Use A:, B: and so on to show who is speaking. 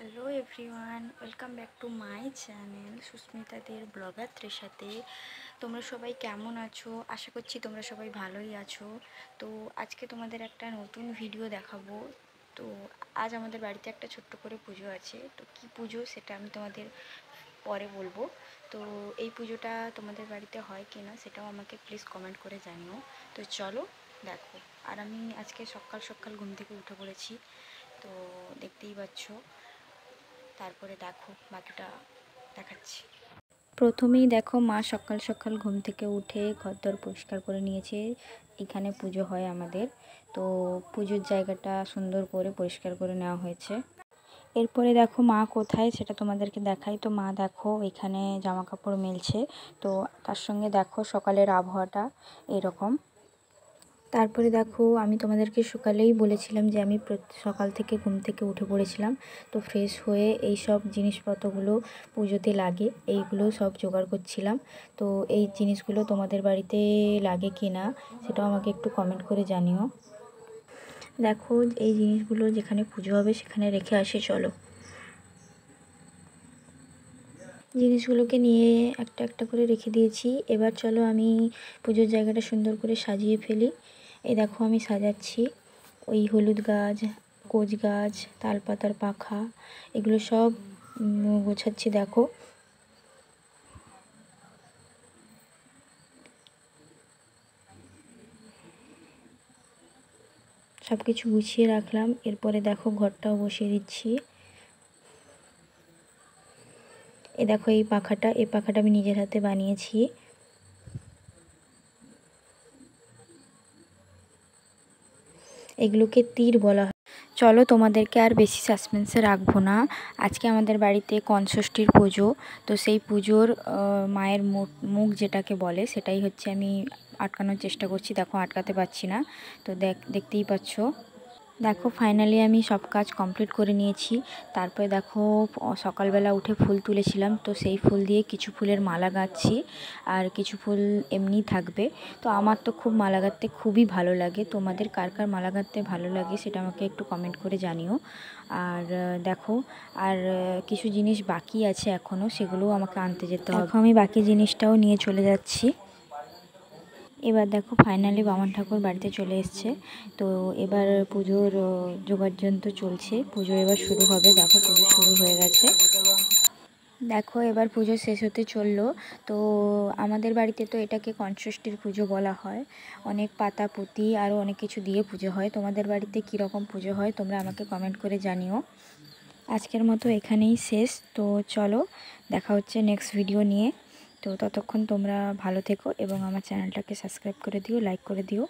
A: Hello everyone, welcome back to my channel সুস্মিতাদের blogger ত্রিশাতে। তোমরা সবাই কেমন আছো? আশা করছি তোমরা সবাই ভালোই আছো। তো আজকে তোমাদের একটা নতুন ভিডিও দেখাবো। তো আজ আমাদের বাড়িতে একটা ছোট্ট করে পুজো আছে। তো কি পুজো সেটা আমি তোমাদের পরে বলবো। তো এই পুজোটা তোমাদের বাড়িতে হয় কি না সেটাও আমাকে প্লিজ কমেন্ট করে জানিও। তো চলো দেখো। আর আমি আজকে সকাল সকাল ঘুম থেকে উঠে পড়েছি, তো দেখতেই পাচ্ছ। তারপরে দেখো বাকিটা দেখাচ্ছি। প্রথমেই দেখো মা সকাল সকাল ঘুম থেকে উঠে ঘরদোর পরিষ্কার করে নিয়েছে। এখানে পুজো হয় আমাদের, তো পুজোর জায়গাটা সুন্দর করে পরিষ্কার করে নেওয়া হয়েছে। এরপরে দেখো মা কোথায় সেটা তোমাদেরকে দেখাই। তো মা দেখো এখানে জামা কাপড় মেলছে। তো তার সঙ্গে দেখো সকালের আবহাওয়াটা এরকম। তারপরে দেখো আমি তোমাদেরকে সকালেই বলেছিলাম যে আমি সকাল থেকে ঘুম থেকে উঠে পড়েছিলাম। তো ফ্রেশ হয়ে এই সব জিনিসপত্রগুলো পুজোতে লাগে এইগুলো সব জোগাড় করছিলাম। তো এই জিনিসগুলো তোমাদের বাড়িতে লাগে কি না সেটাও আমাকে একটু কমেন্ট করে জানিও। দেখো এই জিনিসগুলো যেখানে পুজো হবে সেখানে রেখে আসি। চলো জিনিসগুলোকে নিয়ে একটা একটা করে রেখে দিয়েছি। এবার চলো আমি পুজোর জায়গাটা সুন্দর করে সাজিয়ে ফেলি। এই দেখো আমি সাজাচ্ছি। ওই হলুদ গাছ, কোচ গাছ, তালপাতার পাখা, এগুলো সব গোছাচ্ছি। দেখো সব কিছু গুছিয়ে রাখলাম। এরপরে দেখো ঘরটাও বসিয়ে দিচ্ছি। এ দেখো এই পাখাটা আমি নিজের হাতে বানিয়েছি। এগুলোকে তীর বলা হয়। চলো তোমাদেরকে আর বেশি সাসপেন্সে রাখবো না। আজকে আমাদের বাড়িতে কনষষ্ঠীর পুজো। তো সেই পুজোর মায়ের মুখ যেটাকে বলে সেটাই হচ্ছে আমি আটকানোর চেষ্টা করছি। দেখো আটকাতে পারছি না। তো দেখতেই পাচ্ছ। দেখো ফাইনালি আমি সব কাজ কমপ্লিট করে নিয়েছি। তারপরে দেখো সকালবেলা উঠে ফুল তুলেছিলাম, তো সেই ফুল দিয়ে কিছু ফুলের মালা গাঁথছি আর কিছু ফুল এমনি থাকবে। তো আমার তো খুব মালা গাঁথতে খুবই ভালো লাগে। তোমাদের কার কার মালা গাঁথতে ভালো লাগে সেটা আমাকে একটু কমেন্ট করে জানিও। আর দেখো আর কিছু জিনিস বাকি আছে এখনও, সেগুলোও আমাকে আনতে যেতে হবে। দেখো আমি বাকি জিনিসটাও নিয়ে চলে যাচ্ছি। এবার দেখো ফাইনালি বামন ঠাকুর বাড়িতে চলে এসছে। তো এবার পুজোর যোগাড়যন্ত্র চলছে। পুজো এবার শুরু হবে। দেখো পুজো শুরু হয়ে গেছে। দেখো এবার পুজো শেষ হতে চললো। তো আমাদের বাড়িতে তো এটাকে কনষষ্ঠীর পুজো বলা হয়। অনেক পাতা পুঁতি আরও অনেক কিছু দিয়ে পুজো হয়। তোমাদের বাড়িতে কীরকম পুজো হয় তোমরা আমাকে কমেন্ট করে জানিও। আজকের মতো এখানেই শেষ। তো চলো দেখা হচ্ছে নেক্সট ভিডিও নিয়ে। তো ততক্ষণ তোমরা ভালো থেকো এবং আমার চ্যানেলটাকে সাবস্ক্রাইব করে দিও, লাইক করে দিও।